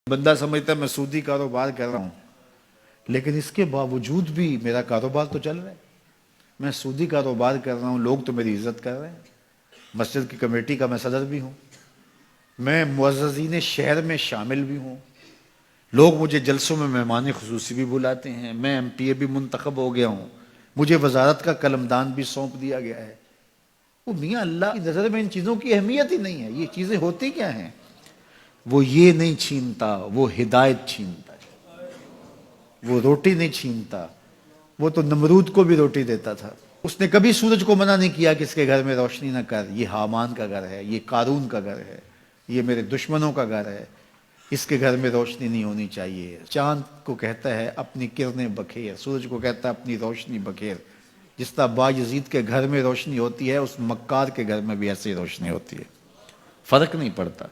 بندہ سمجھتا ہے میں سودی کاروبار کر رہا ہوں، لیکن اس کے باوجود بھی میرا کاروبار تو چل رہا ہے۔ میں سودی کاروبار کر رہا ہوں، لوگ تو میری عزت کر رہے ہیں، مسجد کی کمیٹی کا میں صدر بھی ہوں، میں معززین شہر میں شامل بھی ہوں، لوگ مجھے جلسوں میں مہمان خصوصی بھی بلاتے ہیں، میں ایم پی اے بھی منتخب ہو گیا ہوں، مجھے وزارت کا قلمدان بھی سونپ دیا گیا ہے۔ وہ میاں اللہ کی نظر میں ان چیزوں کی اہمیت ہی نہیں ہے۔ یہ چیزیں ہوتی کیا ہیں؟ وہ یہ نہیں چھینتا، وہ ہدایت چھینتا ہے۔ وہ روٹی نہیں چھینتا، وہ تو نمرود کو بھی روٹی دیتا تھا۔ اس نے کبھی سورج کو منع نہیں کیا کہ اس کے گھر میں روشنی نہ کر، یہ حامان کا گھر ہے، یہ قارون کا گھر ہے، یہ میرے دشمنوں کا گھر ہے، اس کے گھر میں روشنی نہیں ہونی چاہیے۔ چاند کو کہتا ہے اپنی کرنیں بکھیر، سورج کو کہتا ہے اپنی روشنی بکھیر۔ جس طرح باجزید کے گھر میں روشنی ہوتی ہے، اس مکار کے گھر میں بھی ایسی روشنی ہوتی ہے، فرق نہیں پڑتا۔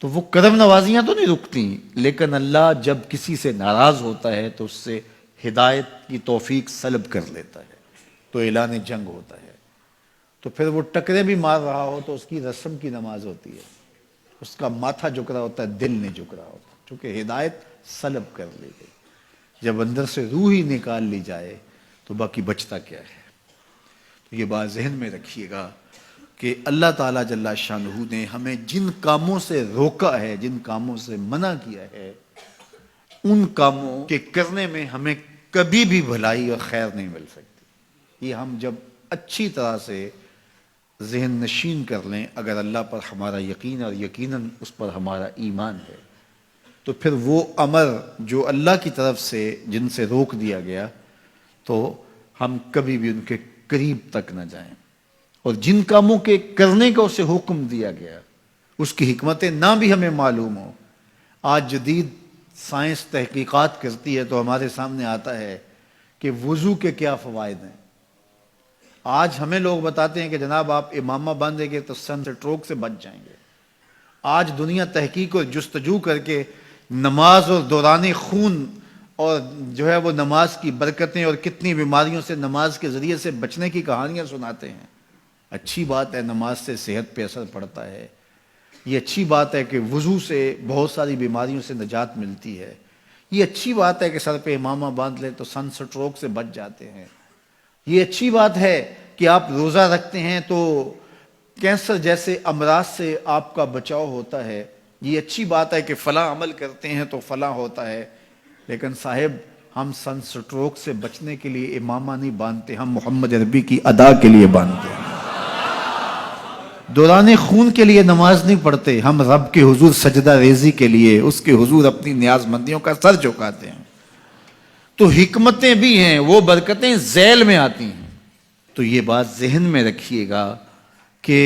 تو وہ کرم نوازیاں تو نہیں رکتی، لیکن اللہ جب کسی سے ناراض ہوتا ہے تو اس سے ہدایت کی توفیق سلب کر لیتا ہے، تو اعلان جنگ ہوتا ہے۔ تو پھر وہ ٹکرے بھی مار رہا ہو تو اس کی رسم کی نماز ہوتی ہے، اس کا ماتھا جھک رہا ہوتا ہے، دل نہیں جھک رہا ہوتا، چونکہ ہدایت سلب کر لی گئی۔ جب اندر سے روح ہی نکال لی جائے تو باقی بچتا کیا ہے؟ تو یہ بات ذہن میں رکھیے گا کہ اللہ تعالیٰ جل شانہ نے ہمیں جن کاموں سے روکا ہے، جن کاموں سے منع کیا ہے، ان کاموں کے کرنے میں ہمیں کبھی بھی بھلائی اور خیر نہیں مل سکتی۔ یہ ہم جب اچھی طرح سے ذہن نشین کر لیں، اگر اللہ پر ہمارا یقین اور یقیناً اس پر ہمارا ایمان ہے، تو پھر وہ امر جو اللہ کی طرف سے جن سے روک دیا گیا، تو ہم کبھی بھی ان کے قریب تک نہ جائیں، اور جن کاموں کے کرنے کا اسے حکم دیا گیا اس کی حکمتیں نہ بھی ہمیں معلوم ہو۔ آج جدید سائنس تحقیقات کرتی ہے تو ہمارے سامنے آتا ہے کہ وضو کے کیا فوائد ہیں۔ آج ہمیں لوگ بتاتے ہیں کہ جناب آپ امامہ باندھیں گے تو سن سٹروک سے بچ جائیں گے۔ آج دنیا تحقیق اور جستجو کر کے نماز اور دوران خون اور جو ہے وہ نماز کی برکتیں اور کتنی بیماریوں سے نماز کے ذریعے سے بچنے کی کہانیاں سناتے ہیں۔ اچھی بات ہے، نماز سے صحت پہ اثر پڑتا ہے، یہ اچھی بات ہے کہ وضو سے بہت ساری بیماریوں سے نجات ملتی ہے، یہ اچھی بات ہے کہ سر پہ امامہ باندھ لے تو سن سٹروک سے بچ جاتے ہیں، یہ اچھی بات ہے کہ آپ روزہ رکھتے ہیں تو کینسر جیسے امراض سے آپ کا بچاؤ ہوتا ہے، یہ اچھی بات ہے کہ فلاں عمل کرتے ہیں تو فلاں ہوتا ہے۔ لیکن صاحب، ہم سن سٹروک سے بچنے کے لیے امامہ نہیں باندھتے، ہم محمد عربی کی ادا کے لیے باندھتے ہیں۔ دوران خون کے لیے نماز نہیں پڑھتے، ہم رب کے حضور سجدہ ریزی کے لیے اس کے حضور اپنی نیاز مندیوں کا سر جھکاتے ہیں۔ تو حکمتیں بھی ہیں، وہ برکتیں ذیل میں آتی ہیں۔ تو یہ بات ذہن میں رکھیے گا کہ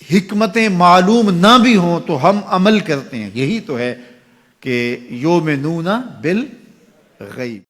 حکمتیں معلوم نہ بھی ہوں تو ہم عمل کرتے ہیں۔ یہی تو ہے کہ یومنون بالغیب۔